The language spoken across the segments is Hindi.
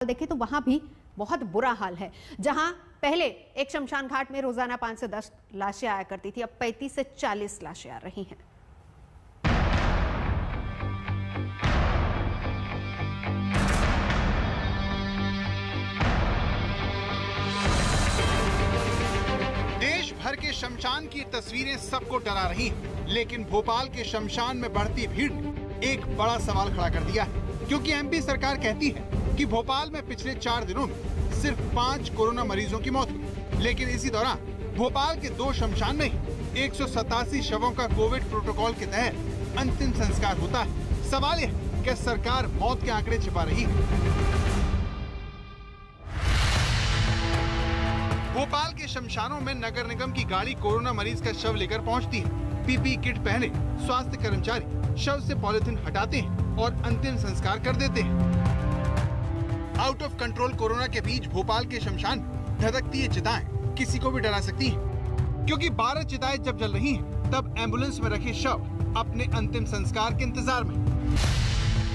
देखें तो वहां भी बहुत बुरा हाल है। जहां पहले एक शमशान घाट में रोजाना 5 से 10 लाशें आया करती थी, अब 35 से 40 लाशें आ रही हैं। देश भर के शमशान की तस्वीरें सबको डरा रही हैं, लेकिन भोपाल के शमशान में बढ़ती भीड़ ने एक बड़ा सवाल खड़ा कर दिया है, क्योंकि एमपी सरकार कहती है कि भोपाल में पिछले 4 दिनों में सिर्फ 5 कोरोना मरीजों की मौत हुई, लेकिन इसी दौरान भोपाल के 2 शमशान में ही 187 शवों का कोविड प्रोटोकॉल के तहत अंतिम संस्कार होता है। सवाल यह है कि सरकार मौत के आंकड़े छिपा रही है। भोपाल के शमशानों में नगर निगम की गाड़ी कोरोना मरीज का शव लेकर पहुंचती है। पीपीई किट पहने स्वास्थ्य कर्मचारी शव से पॉलिथीन हटाते हैं और अंतिम संस्कार कर देते हैं। आउट ऑफ कंट्रोल कोरोना के बीच भोपाल के शमशान धधकती ये चिताएं किसी को भी डरा सकती हैं, क्योंकि 12 चिताएं जब जल रही हैं, तब एम्बुलेंस में रखे शव अपने अंतिम संस्कार के इंतजार में।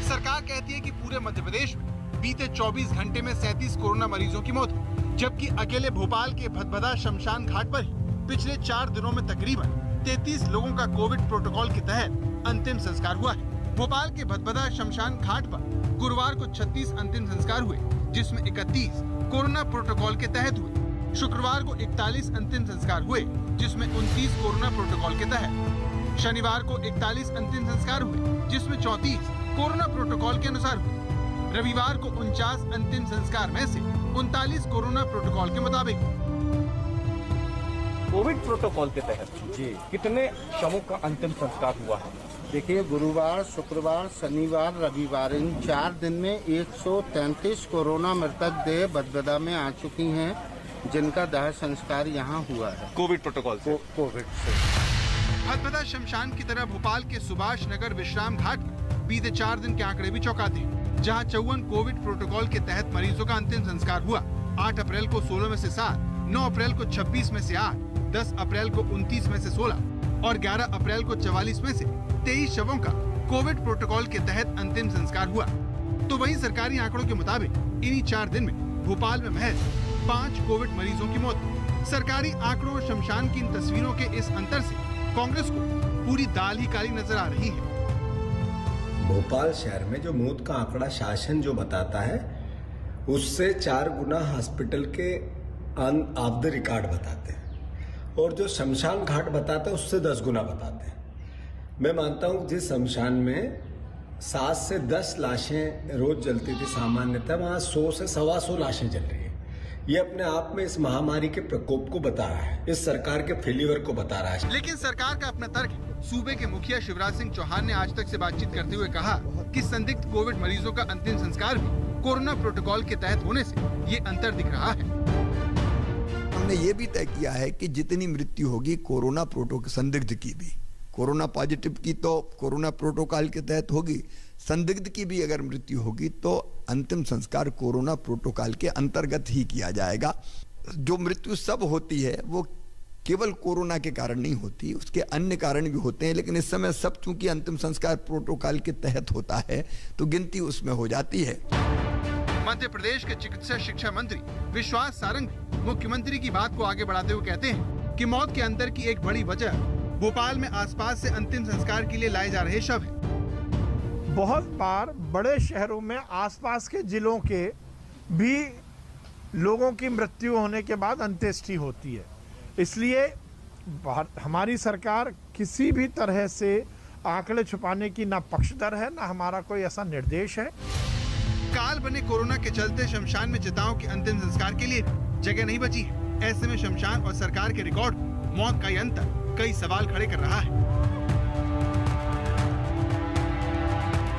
सरकार कहती है कि पूरे मध्य प्रदेश में बीते 24 घंटे में 37 कोरोना मरीजों की मौत, जबकि अकेले भोपाल के भदभदा शमशान घाट पर ही पिछले 4 दिनों में तकरीबन 33 लोगों का कोविड प्रोटोकॉल के तहत अंतिम संस्कार हुआ है। भोपाल के भदभदा शमशान घाट पर गुरुवार को 36 अंतिम संस्कार हुए, जिसमें 31 कोरोना प्रोटोकॉल के तहत हुए। शुक्रवार को 41 अंतिम संस्कार हुए, जिसमें 29 कोरोना प्रोटोकॉल के तहत। शनिवार को 41 अंतिम संस्कार हुए, जिसमें 34 कोरोना प्रोटोकॉल के अनुसार हुए। रविवार को 49 अंतिम संस्कार में से 39 कोरोना प्रोटोकॉल के मुताबिक। कोविड प्रोटोकॉल के तहत जी कितने शवों का अंतिम संस्कार हुआ है? देखिए, गुरुवार, शुक्रवार, शनिवार, रविवार इन 4 दिन में 133 कोरोना मृतक देह भदभदा में आ चुकी हैं, जिनका दाह संस्कार यहाँ हुआ है कोविड प्रोटोकॉल से। कोविड से। भदभदा शमशान की तरह भोपाल के सुभाष नगर विश्राम घाट में बीते 4 दिन के आंकड़े भी चौंकाते हैं, जहां 54 कोविड प्रोटोकॉल के तहत मरीजों का अंतिम संस्कार हुआ। 8 अप्रैल को 16 में से 7, 9 अप्रैल को 26 में से 8, 10 अप्रैल को 29 में से 16 और 11 अप्रैल को 44 में से 23 शवों का कोविड प्रोटोकॉल के तहत अंतिम संस्कार हुआ। तो वहीं सरकारी आंकड़ों के मुताबिक इन्हीं 4 दिन में भोपाल में महज 5 कोविड मरीजों की मौत। सरकारी आंकड़ों और शमशान की इन तस्वीरों के इस अंतर से कांग्रेस को पूरी दाल ही काली नजर आ रही है। भोपाल शहर में जो मौत का आंकड़ा शासन जो बताता है, उससे 4 गुना हॉस्पिटल के ऑफ द रिकॉर्ड बताते हैं, और जो शमशान घाट बताता है उससे 10 गुना बताते हैं। मैं मानता हूँ जिस शमशान में 7 से 10 लाशें रोज जलती थी सामान्यतः, वहाँ 100 से 125 लाशें जल रही है। ये अपने आप में इस महामारी के प्रकोप को बता रहा है, इस सरकार के फेलियर को बता रहा है। लेकिन सरकार का अपना तर्क है। सूबे के मुखिया शिवराज सिंह चौहान ने आज तक से बातचीत करते हुए कहा कि संदिग्ध कोविड मरीजों का अंतिम संस्कार भी कोरोना प्रोटोकॉल के तहत होने से ये अंतर दिख रहा है। हमने ये भी तय किया है कि जितनी मृत्यु होगी कोरोना प्रोटोकॉल संदिग्ध की भी, कोरोना पॉजिटिव की तो कोरोना प्रोटोकॉल के तहत होगी, संदिग्ध की भी अगर मृत्यु होगी तो अंतिम संस्कार कोरोना प्रोटोकॉल के अंतर्गत ही किया जाएगा। जो मृत्यु सब होती है वो केवल कोरोना के कारण नहीं होती, उसके अन्य कारण भी होते हैं, लेकिन इस समय सब चूंकि अंतिम संस्कार प्रोटोकॉल के तहत होता है तो गिनती उसमें हो जाती है। मध्य प्रदेश के चिकित्सा शिक्षा मंत्री विश्वास सारंग मुख्यमंत्री की बात को आगे बढ़ाते हुए कहते हैं कि मौत के अंतर की एक बड़ी वजह भोपाल में आसपास से अंतिम संस्कार के लिए लाए जा रहे शव हैं। बहुत बार बड़े शहरों में आसपास के जिलों के भी लोगों की मृत्यु होने के बाद अंत्येष्टि होती है, इसलिए हमारी सरकार किसी भी तरह से आंकड़े छुपाने की ना पक्षधर है, ना हमारा कोई ऐसा निर्देश है। काल बने कोरोना के चलते शमशान में चिताओं के अंतिम संस्कार के लिए जगह नहीं बची है। ऐसे में शमशान और सरकार के रिकॉर्ड मौत का ये अंतर कई सवाल खड़े कर रहा है।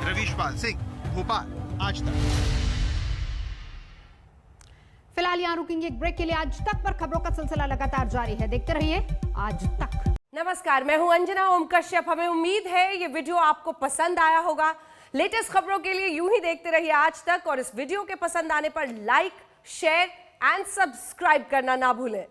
रवीशपाल सिंह, भोपाल, आज तक। फिलहाल यहाँ रुकेंगे एक ब्रेक के लिए। आज तक पर खबरों का सिलसिला लगातार जारी है, देखते रहिए आज तक। नमस्कार, मैं हूं अंजना ओम कश्यप। हमें उम्मीद है ये वीडियो आपको पसंद आया होगा। लेटेस्ट खबरों के लिए यूं ही देखते रहिए आज तक, और इस वीडियो के पसंद आने पर लाइक, शेयर एंड सब्सक्राइब करना ना भूलें।